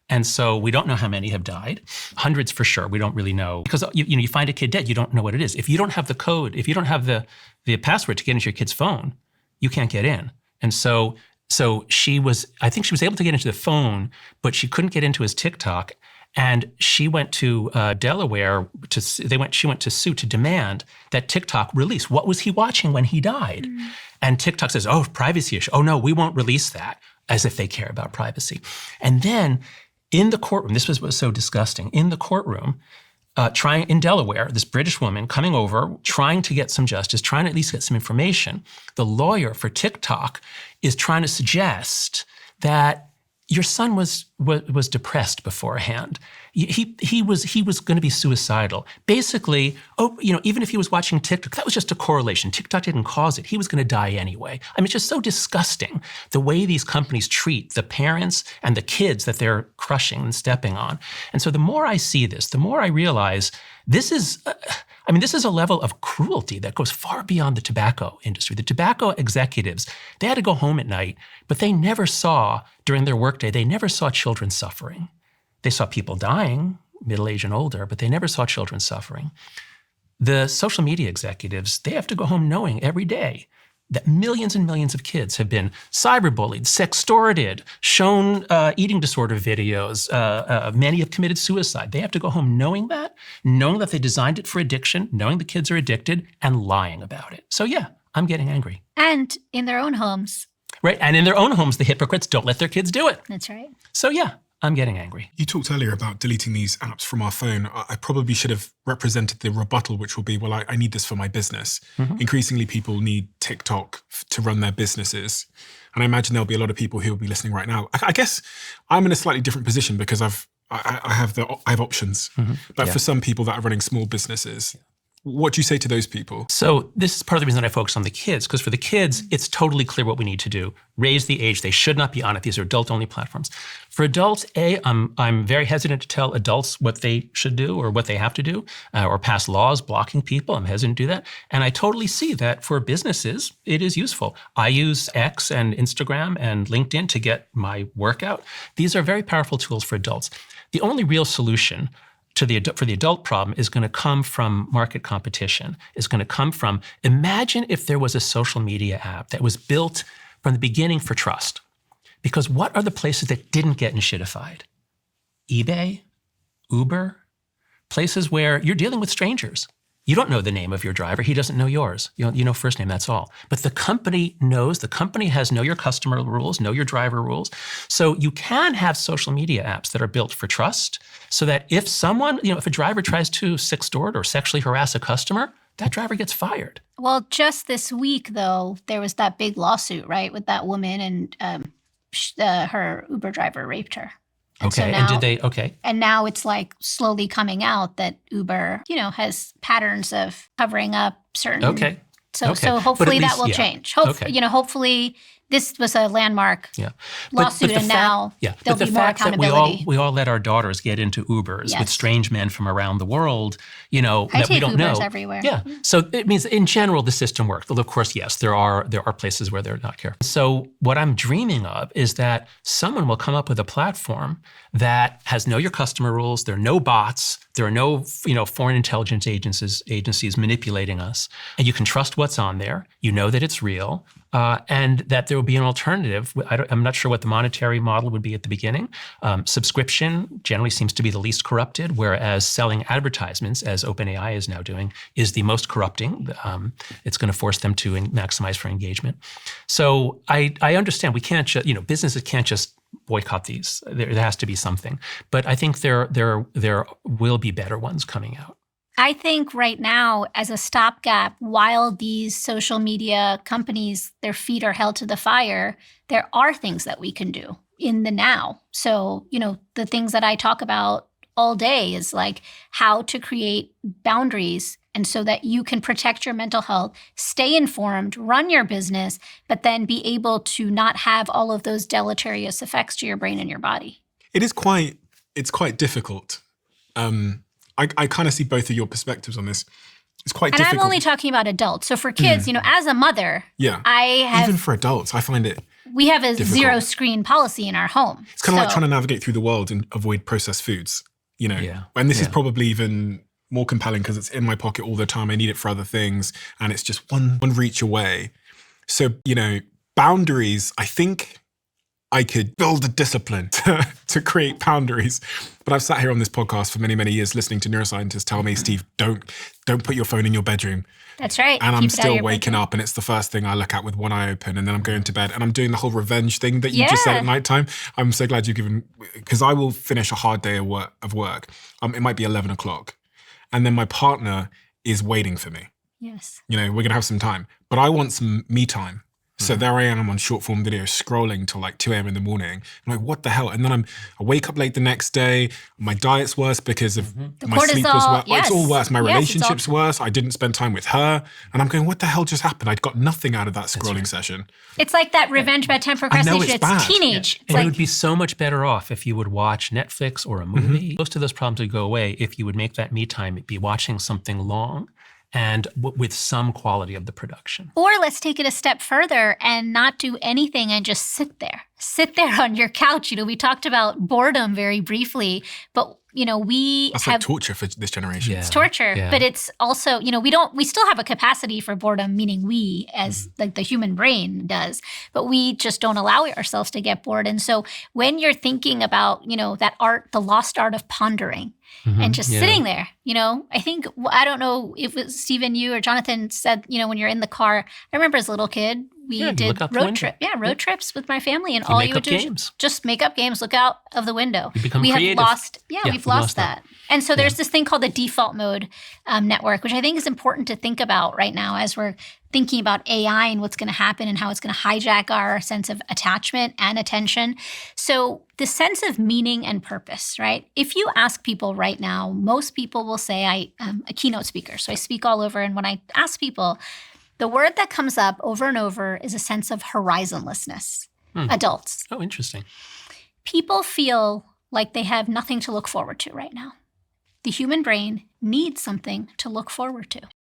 And so we don't know how many have died. Hundreds for sure. We don't really know. Because you find a kid dead, you don't know what it is. If you don't have the code, if you don't have the password to get into your kid's phone, you can't get in. And so I think she was able to get into the phone, but she couldn't get into his TikTok. And she went to Delaware she went to sue to demand that TikTok release. What was he watching when he died? And TikTok says, oh, privacy issue. Oh no, we won't release that, as if they care about privacy. And then in the courtroom, this was what was so disgusting. In the courtroom, in Delaware, this British woman coming over, trying to get some justice, trying to at least get some information. The lawyer for TikTok is trying to suggest that your son was depressed beforehand. He was going to be suicidal. Basically, even if he was watching TikTok, that was just a correlation. TikTok didn't cause it. He was going to die anyway. I mean, it's just so disgusting the way these companies treat the parents and the kids that they're crushing and stepping on. And so the more I see this, the more I realize this is a level of cruelty that goes far beyond the tobacco industry. The tobacco executives, they had to go home at night, but they never saw, during their workday, they never saw children suffering. They saw people dying, middle-aged and older, but they never saw children suffering. The social media executives, they have to go home knowing every day that millions and millions of kids have been cyberbullied, sextorted, shown eating disorder videos. Many have committed suicide. They have to go home knowing that they designed it for addiction, knowing the kids are addicted, and lying about it. So yeah, I'm getting angry. And in their own homes. Right, and in their own homes, the hypocrites don't let their kids do it. That's right. So yeah, I'm getting angry. You talked earlier about deleting these apps from our phone. I probably should have represented the rebuttal, which will be, well, I need this for my business. Mm-hmm. Increasingly, people need TikTok to run their businesses. And I imagine there'll be a lot of people who will be listening right now. I guess I'm in a slightly different position because I have options. Mm-hmm. But for some people that are running small businesses, what do you say to those people? So this is part of the reason that I focus on the kids, because for the kids, it's totally clear what we need to do. Raise the age. They should not be on it. These are adult-only platforms. For adults, I'm very hesitant to tell adults what they should do or what they have to do, or pass laws blocking people. I'm hesitant to do that. And I totally see that for businesses, it is useful. I use X and Instagram and LinkedIn to get my work out. These are very powerful tools for adults. The only real solution for the adult problem is going to come from market competition, is going to come from, imagine if there was a social media app that was built from the beginning for trust. Because what are the places that didn't get shitified? eBay, Uber, places where you're dealing with strangers. You don't know the name of your driver. He doesn't know yours. You know first name, that's all. But the company knows. The company has know your customer rules, know your driver rules. So you can have social media apps that are built for trust so that if someone, if a driver tries to sextort or sexually harass a customer, that driver gets fired. Well, just this week, though, there was that big lawsuit, right, with that woman and her Uber driver raped her. And okay, so now, and did they, okay. And now it's like slowly coming out that Uber, has patterns of covering up certain. Okay. So hopefully that will change. Hopefully this was a landmark lawsuit, and now there'll be more accountability. We all let our daughters get into Ubers with strange men from around the world, that we don't Ubers know. Everywhere. Yeah. So it means in general the system works. Although of course, yes, there are places where they're not careful. So what I'm dreaming of is that someone will come up with a platform that has know your customer rules. There are no bots. There are no foreign intelligence agencies manipulating us, and you can trust what's on there. You know that it's real. And that there will be an alternative. I'm not sure what the monetary model would be at the beginning. Subscription generally seems to be the least corrupted, whereas selling advertisements, as OpenAI is now doing, is the most corrupting. It's going to force them to maximize for engagement. So I understand we can't just, businesses can't just boycott these. There has to be something. But I think there will be better ones coming out. I think right now, as a stopgap, while these social media companies, their feet are held to the fire, there are things that we can do in the now. So, the things that I talk about all day is like how to create boundaries, and so that you can protect your mental health, stay informed, run your business, but then be able to not have all of those deleterious effects to your brain and your body. It's quite difficult. I kind of see both of your perspectives on this. It's quite difficult. And I'm only talking about adults. So for kids, as a mother, even for adults, I find it we have a difficult. zero screen policy in our home. It's kind of like trying to navigate through the world and avoid processed foods, you know. Yeah. And this is probably even more compelling because it's in my pocket all the time. I need it for other things, and it's just one reach away. So, you know, boundaries, I think I could build a discipline to create boundaries. But I've sat here on this podcast for many, many years listening to neuroscientists tell me, Steve, don't put your phone in your bedroom. That's right. And I'm Keep it out of still your waking bedroom. up, and it's the first thing I look at with one eye open, and then I'm going to bed, and I'm doing the whole revenge thing that you just said at nighttime. I'm so glad you've given, because I will finish a hard day of work. It might be 11 o'clock, and then my partner is waiting for me. Yes. You know, we're going to have some time, but I want some me time. So there I am on short form video scrolling till like 2 a.m. in the morning. I'm like, what the hell? And then I wake up late the next day. My diet's worse because of my sleep was cortisol, worse. It's all worse. My Yes, relationship's worse. I didn't spend time with her. And I'm going, what the hell just happened? I'd got nothing out of that scrolling session. It's like that revenge bad time procrastination. it's bad. Teenage. It's And like, you would be so much better off if you would watch Netflix or a movie. Most of those problems would go away if you would make that me time be watching something long and with some quality of the production. or let's take it a step further and not do anything and just sit there. Sit there on your couch. You know, we talked about boredom very briefly, but you know, That's have like torture for this generation. Yeah. it's torture, Yeah. but it's also, you know, we still have a capacity for boredom, meaning we as like the human brain does, but we just don't allow ourselves to get bored. And so when you're thinking about, you know, that art, the lost art of pondering and just sitting there, you know, I think, I don't know if it was Stephen, you or Jonathan said, you know, when you're in the car, I remember as a little kid, we Yeah, you did look out the road window. trip. Yeah, road trips with my family, and You all make you would up do is games. just make up games, look out of the window. You become we creative. have lost, Yeah, we've lost that. And so there's this thing called the default mode network, which I think is important to think about right now as we're thinking about AI and what's going to happen and how it's going to hijack our sense of attachment and attention. So the sense of meaning and purpose, right? If you ask people right now, most people will say, I am a keynote speaker, so I speak all over. And when I ask people, the word that comes up over and over is a sense of horizonlessness. Adults. Oh, interesting. People feel like they have nothing to look forward to right now. The human brain needs something to look forward to.